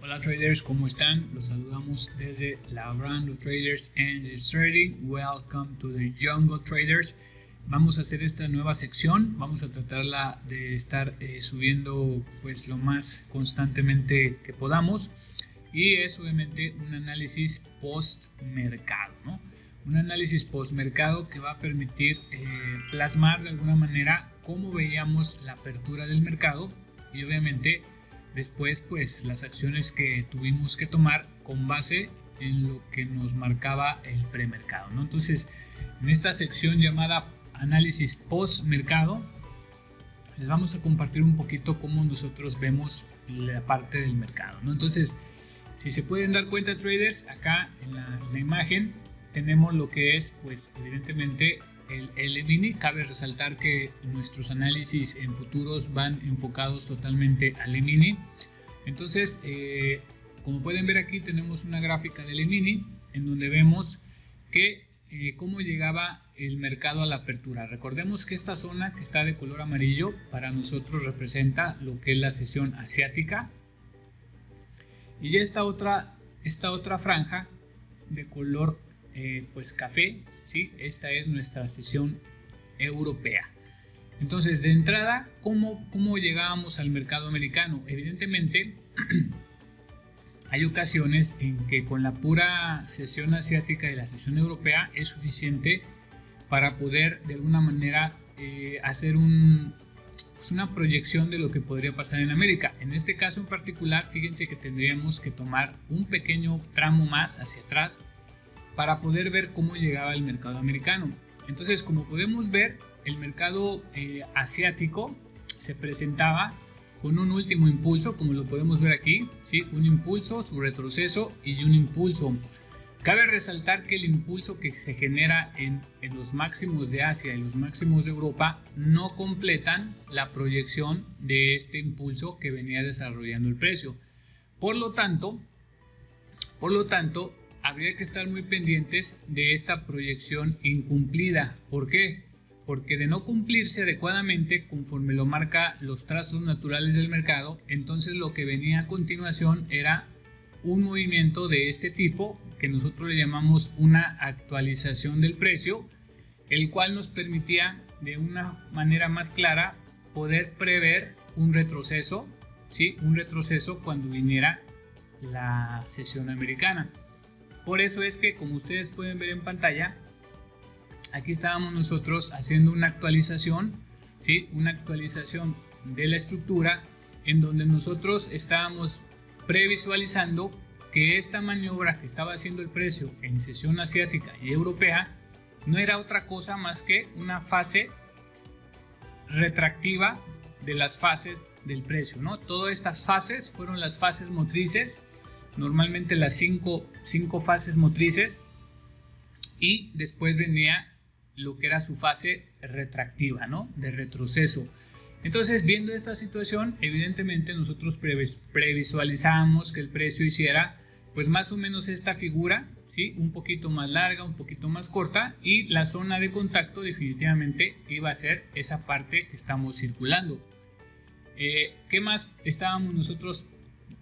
Hola traders, ¿cómo están? Los saludamos desde Labrando Traders and Trading. Welcome to the Jungle Traders. Vamos a hacer esta nueva sección, vamos a tratarla de estar subiendo pues lo más constantemente que podamos, y es obviamente un análisis post mercado, ¿no? Un análisis post mercado que va a permitir plasmar de alguna manera cómo veíamos la apertura del mercado y obviamente después pues las acciones que tuvimos que tomar con base en lo que nos marcaba el premercado, ¿no? Entonces, en esta sección llamada análisis post mercado les vamos a compartir un poquito cómo nosotros vemos la parte del mercado, ¿no? Entonces, si se pueden dar cuenta traders, acá en la imagen tenemos lo que es pues evidentemente el E-mini. Cabe resaltar que nuestros análisis en futuros van enfocados totalmente al E-mini. Entonces, como pueden ver aquí tenemos una gráfica del E-mini en donde vemos que cómo llegaba el mercado a la apertura. Recordemos que esta zona que está de color amarillo para nosotros representa lo que es la sesión asiática, y ya esta otra franja de color pues café, ¿sí? Esta es nuestra sesión europea. Entonces, de entrada, ¿cómo llegábamos al mercado americano? Evidentemente hay ocasiones en que con la pura sesión asiática y la sesión europea es suficiente para poder de alguna manera hacer una proyección de lo que podría pasar en América. En este caso en particular, fíjense que tendríamos que tomar un pequeño tramo más hacia atrás para poder ver cómo llegaba el mercado americano. Entonces, como podemos ver, el mercado asiático se presentaba con un último impulso, como lo podemos ver aquí, ¿sí? Un impulso, su retroceso y un impulso. Cabe resaltar que el impulso que se genera en los máximos de Asia y los máximos de Europa no completan la proyección de este impulso que venía desarrollando el precio. Por lo tanto, habría que estar muy pendientes de esta proyección incumplida. ¿Por qué? Porque de no cumplirse adecuadamente conforme lo marca los trazos naturales del mercado, entonces lo que venía a continuación era un movimiento de este tipo que nosotros le llamamos una actualización del precio, el cual nos permitía de una manera más clara poder prever un retroceso, ¿sí? Un retroceso cuando viniera la sesión americana. Por eso es que, como ustedes pueden ver en pantalla, aquí estábamos nosotros haciendo una actualización, ¿sí? Una actualización de la estructura en donde nosotros estábamos previsualizando que esta maniobra que estaba haciendo el precio en sesión asiática y europea no era otra cosa más que una fase retractiva de las fases del precio, ¿no? Todas estas fases fueron las fases motrices, normalmente las cinco fases motrices, y después venía lo que era su fase retractiva, ¿no? De retroceso. Entonces, viendo esta situación, evidentemente nosotros previsualizamos que el precio hiciera pues más o menos esta figura, ¿sí? Un poquito más larga, un poquito más corta, y la zona de contacto definitivamente iba a ser esa parte que estamos circulando. ¿Qué más estábamos nosotros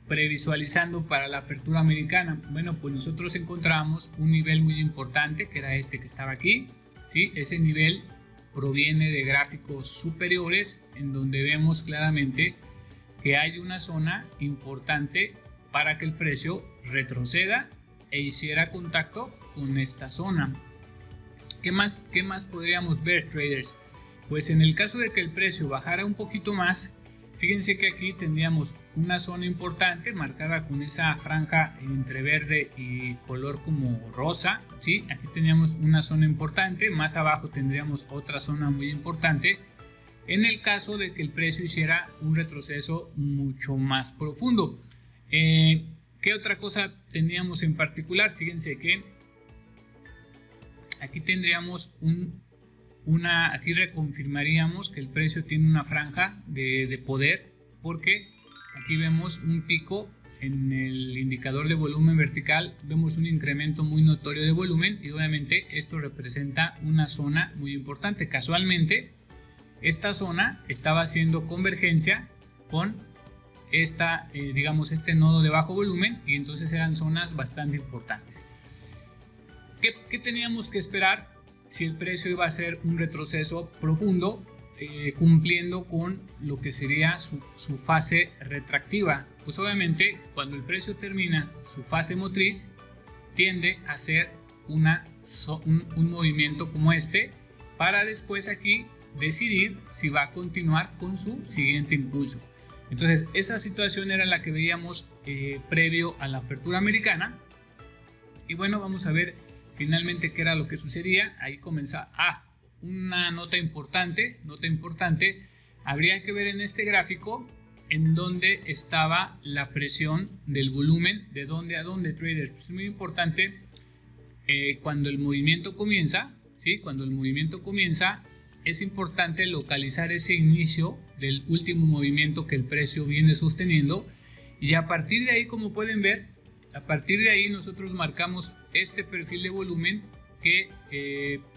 previsualizando para la apertura americana? Bueno, pues nosotros encontramos un nivel muy importante que era este que estaba aquí, ¿sí? Ese nivel proviene de gráficos superiores en donde vemos claramente que hay una zona importante para que el precio retroceda e hiciera contacto con esta zona. ¿Qué más podríamos ver, traders? Pues en el caso de que el precio bajara un poquito más, fíjense que aquí tendríamos una zona importante marcada con esa franja entre verde y color como rosa, ¿sí? Aquí teníamos una zona importante, más abajo tendríamos otra zona muy importante en el caso de que el precio hiciera un retroceso mucho más profundo. ¿Qué otra cosa tendríamos en particular? Fíjense que aquí tendríamos aquí reconfirmaríamos que el precio tiene una franja de poder, porque aquí vemos un pico en el indicador de volumen vertical, vemos un incremento muy notorio de volumen y obviamente esto representa una zona muy importante. Casualmente esta zona estaba haciendo convergencia con digamos, este nodo de bajo volumen, y entonces eran zonas bastante importantes. ¿Qué teníamos que esperar si el precio iba a hacer un retroceso profundo, cumpliendo con lo que sería su fase retractiva? Pues obviamente cuando el precio termina su fase motriz tiende a hacer un movimiento como este, para después aquí decidir si va a continuar con su siguiente impulso. Entonces esa situación era la que veíamos previo a la apertura americana. Y bueno, vamos a ver finalmente qué era lo que sucedía. Ahí comienza una nota importante. Habría que ver en este gráfico en dónde estaba la presión del volumen, de dónde a dónde, traders. Es muy importante cuando el movimiento comienza, ¿sí? Cuando el movimiento comienza, es importante localizar ese inicio del último movimiento que el precio viene sosteniendo, y a partir de ahí, como pueden ver, a partir de ahí nosotros marcamos este perfil de volumen que,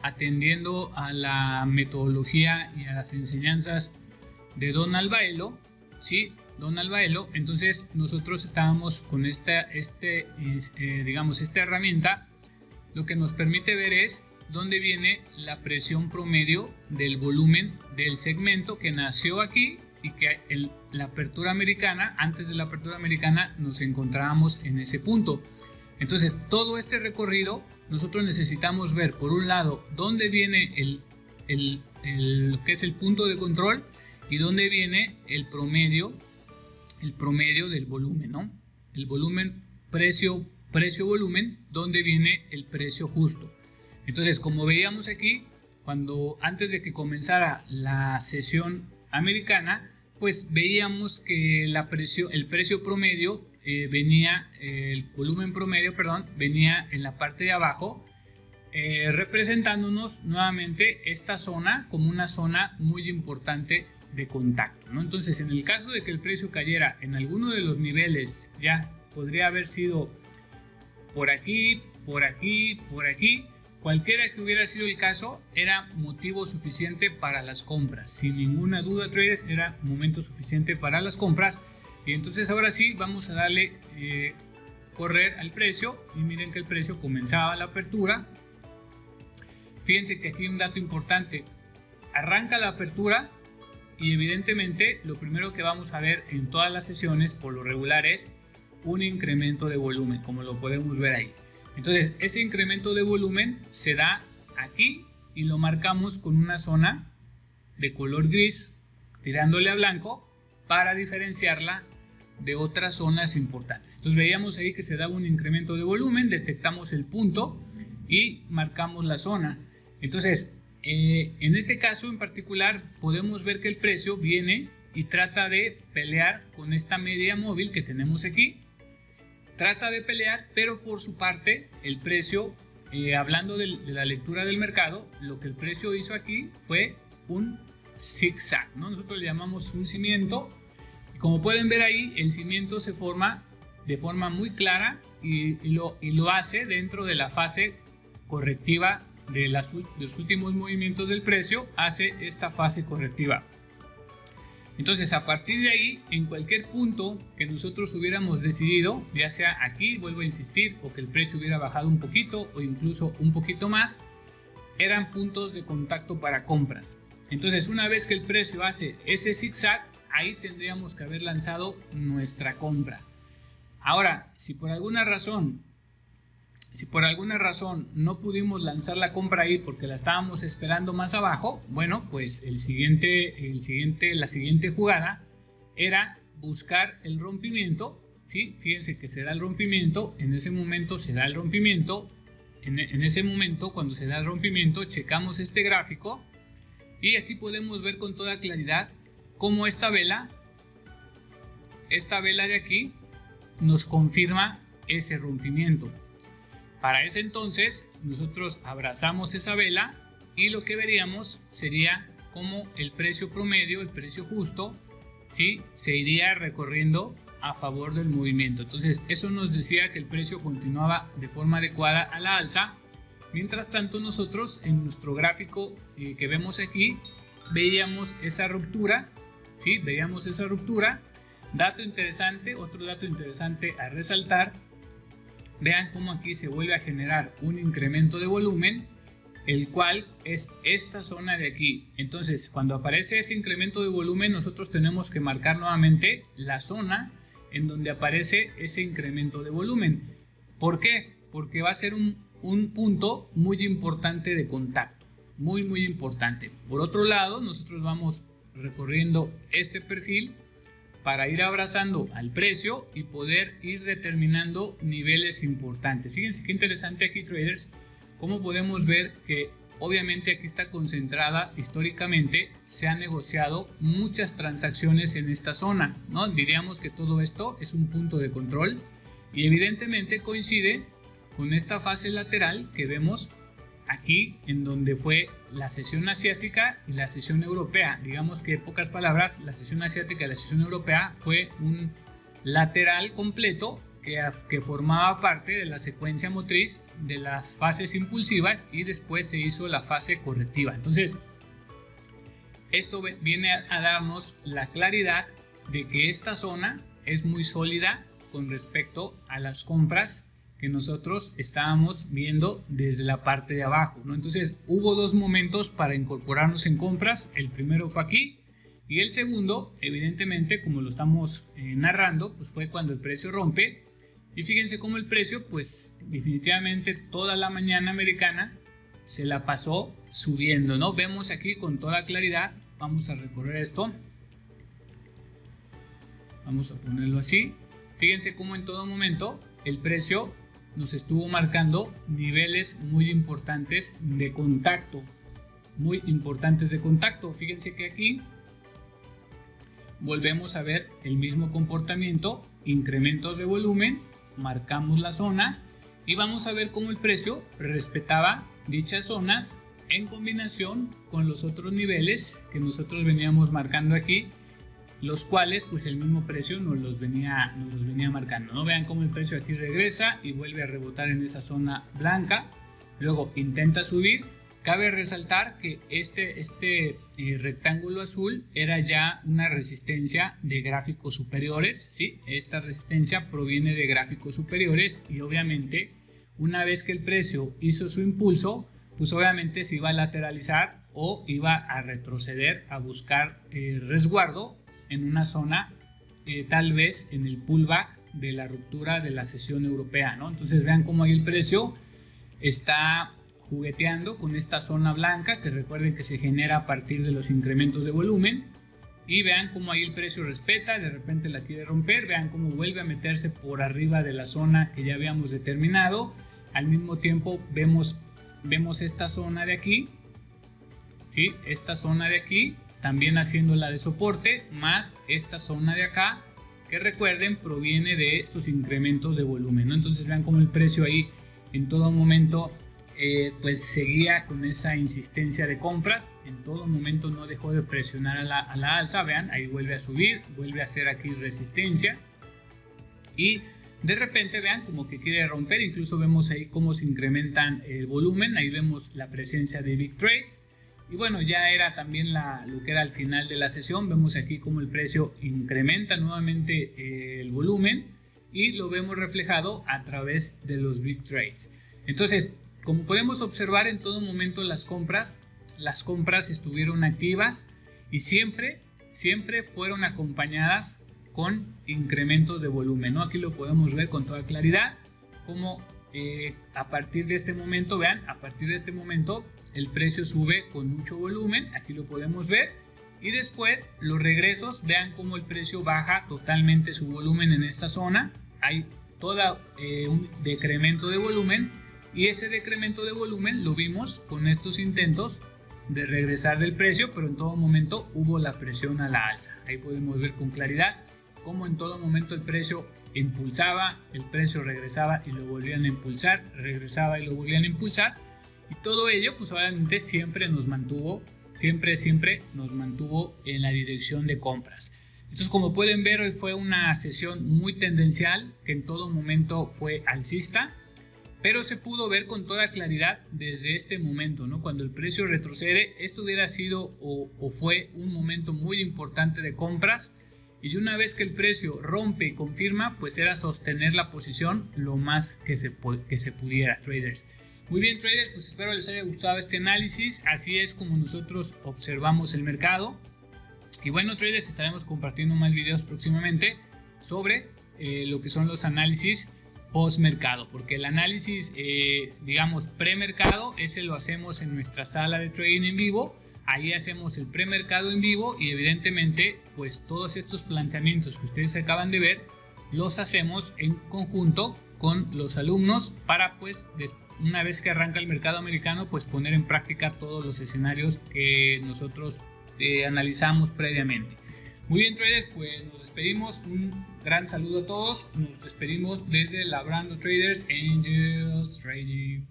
atendiendo a la metodología y a las enseñanzas de Donald Baello, ¿sí? Donald Baello, entonces nosotros estábamos con digamos, esta herramienta. Lo que nos permite ver es dónde viene la presión promedio del volumen del segmento que nació aquí, y que la apertura americana, antes de la apertura americana, nos encontrábamos en ese punto. Entonces todo este recorrido nosotros necesitamos ver, por un lado, dónde viene lo que es el punto de control, y dónde viene el promedio del volumen, ¿no? El volumen, precio-volumen, dónde viene el precio justo. Entonces, como veíamos aquí, antes de que comenzara la sesión americana, pues veíamos que el precio promedio el volumen promedio, venía en la parte de abajo, representándonos nuevamente esta zona como una zona muy importante de contacto, ¿no? Entonces, en el caso de que el precio cayera en alguno de los niveles, ya podría haber sido por aquí, por aquí, por aquí, cualquiera que hubiera sido el caso, era motivo suficiente para las compras. Sin ninguna duda, traders, era momento suficiente para las compras. Y entonces ahora sí vamos a darle correr al precio, y miren que el precio comenzaba la apertura. Fíjense que aquí hay un dato importante: arranca la apertura y evidentemente lo primero que vamos a ver en todas las sesiones por lo regular es un incremento de volumen, como lo podemos ver ahí. Entonces ese incremento de volumen se da aquí y lo marcamos con una zona de color gris tirándole a blanco para diferenciarla de otras zonas importantes. Entonces veíamos ahí que se daba un incremento de volumen, detectamos el punto y marcamos la zona. Entonces en este caso en particular podemos ver que el precio viene y trata de pelear con esta media móvil que tenemos aquí. Trata de pelear, pero por su parte el precio, hablando de la lectura del mercado, lo que el precio hizo aquí fue un zigzag, ¿no? Nosotros le llamamos un cimiento. Como pueden ver ahí, el cimiento se forma de forma muy clara y lo hace dentro de la fase correctiva de los últimos movimientos del precio, hace esta fase correctiva. Entonces, a partir de ahí, en cualquier punto que nosotros hubiéramos decidido, ya sea aquí, vuelvo a insistir, o que el precio hubiera bajado un poquito o incluso un poquito más, eran puntos de contacto para compras. Entonces, una vez que el precio hace ese zigzag, ahí tendríamos que haber lanzado nuestra compra. Ahora, si por alguna razón no pudimos lanzar la compra ahí porque la estábamos esperando más abajo, bueno, pues la siguiente jugada era buscar el rompimiento, ¿sí? Fíjense que se da el rompimiento, en ese momento se da el rompimiento, en ese momento cuando se da el rompimiento checamos este gráfico y aquí podemos ver con toda claridad cómo esta vela de aquí nos confirma ese rompimiento. Para ese entonces nosotros abrazamos esa vela y lo que veríamos sería como el precio promedio, el precio justo, ¿sí? Se iría recorriendo a favor del movimiento. Entonces eso nos decía que el precio continuaba de forma adecuada a la alza. Mientras tanto, nosotros en nuestro gráfico que vemos aquí veíamos esa ruptura, ¿sí? Veíamos esa ruptura Otro dato interesante a resaltar, vean cómo aquí se vuelve a generar un incremento de volumen, el cual es esta zona de aquí. Entonces, cuando aparece ese incremento de volumen, nosotros tenemos que marcar nuevamente la zona en donde aparece ese incremento de volumen. ¿Por qué? Porque va a ser un punto muy importante de contacto, muy importante. Por otro lado, nosotros vamos recorriendo este perfil para ir abrazando al precio y poder ir determinando niveles importantes. Fíjense qué interesante aquí, traders, cómo podemos ver que obviamente aquí está concentrada históricamente, se han negociado muchas transacciones en esta zona, ¿no? Diríamos que todo esto es un punto de control y evidentemente coincide con esta fase lateral que vemos aquí, en donde fue la sesión asiática y la sesión europea. Digamos que en pocas palabras, la sesión asiática y la sesión europea fue un lateral completo que formaba parte de la secuencia motriz de las fases impulsivas y después se hizo la fase correctiva. Entonces, esto viene a darnos la claridad de que esta zona es muy sólida con respecto a las compras que nosotros estábamos viendo desde la parte de abajo, ¿no? Entonces hubo dos momentos para incorporarnos en compras. El primero fue aquí y el segundo, evidentemente, como lo estamos narrando, pues fue cuando el precio rompe. Y fíjense cómo el precio, pues definitivamente toda la mañana americana se la pasó subiendo, ¿no? Vemos aquí con toda claridad. Vamos a recorrer esto, vamos a ponerlo así. Fíjense cómo en todo momento el precio nos estuvo marcando niveles muy importantes de contacto, Fíjense que aquí volvemos a ver el mismo comportamiento, incrementos de volumen, marcamos la zona y vamos a ver cómo el precio respetaba dichas zonas en combinación con los otros niveles que nosotros veníamos marcando aquí, los cuales pues el mismo precio nos los venía marcando, ¿no? Vean cómo el precio aquí regresa y vuelve a rebotar en esa zona blanca, luego intenta subir. Cabe resaltar que este rectángulo azul era ya una resistencia de gráficos superiores, ¿sí? Esta resistencia proviene de gráficos superiores y obviamente una vez que el precio hizo su impulso, pues obviamente se iba a lateralizar o iba a retroceder a buscar resguardo en una zona, tal vez en el pullback de la ruptura de la sesión europea, ¿no? Entonces vean cómo ahí el precio está jugueteando con esta zona blanca, que recuerden que se genera a partir de los incrementos de volumen, y vean cómo ahí el precio respeta, de repente la quiere romper, vean cómo vuelve a meterse por arriba de la zona que ya habíamos determinado. Al mismo tiempo vemos esta zona de aquí, ¿sí? Esta zona de aquí también haciendo la de soporte, más esta zona de acá, que recuerden proviene de estos incrementos de volumen, ¿no? Entonces vean cómo el precio ahí en todo momento pues seguía con esa insistencia de compras, en todo momento no dejó de presionar a la alza. Vean, ahí vuelve a subir, vuelve a hacer aquí resistencia y de repente vean como que quiere romper. Incluso vemos ahí cómo se incrementan el volumen, ahí vemos la presencia de big trades. Y bueno, ya era también lo que era al final de la sesión. Vemos aquí cómo el precio incrementa nuevamente el volumen y lo vemos reflejado a través de los big trades. Entonces, como podemos observar, en todo momento las compras estuvieron activas y siempre fueron acompañadas con incrementos de volumen, ¿no? Aquí lo podemos ver con toda claridad, como a partir de este momento, vean, a partir de este momento el precio sube con mucho volumen, aquí lo podemos ver, y después los regresos, vean cómo el precio baja totalmente su volumen en esta zona. Hay todo un decremento de volumen, y ese decremento de volumen lo vimos con estos intentos de regresar del precio, pero en todo momento hubo la presión a la alza. Ahí podemos ver con claridad cómo en todo momento el precio impulsaba, el precio regresaba y lo volvían a impulsar, regresaba y lo volvían a impulsar, y todo ello pues obviamente siempre nos mantuvo en la dirección de compras. Entonces, como pueden ver, hoy fue una sesión muy tendencial, que en todo momento fue alcista, pero se pudo ver con toda claridad desde este momento, ¿no? Cuando el precio retrocede, esto hubiera sido o fue un momento muy importante de compras, y una vez que el precio rompe y confirma, pues era sostener la posición lo más que se pudiera, traders. Muy bien, traders, pues espero les haya gustado este análisis. Así es como nosotros observamos el mercado. Y bueno, traders, estaremos compartiendo más videos próximamente sobre lo que son los análisis post mercado, porque el análisis digamos premercado, ese lo hacemos en nuestra sala de trading en vivo. Ahí hacemos el premercado en vivo y evidentemente pues todos estos planteamientos que ustedes acaban de ver los hacemos en conjunto con los alumnos para pues una vez que arranca el mercado americano pues poner en práctica todos los escenarios que nosotros analizamos previamente. Muy bien, traders, pues nos despedimos. Un gran saludo a todos. Nos despedimos desde Labrando Traders Angels Trading.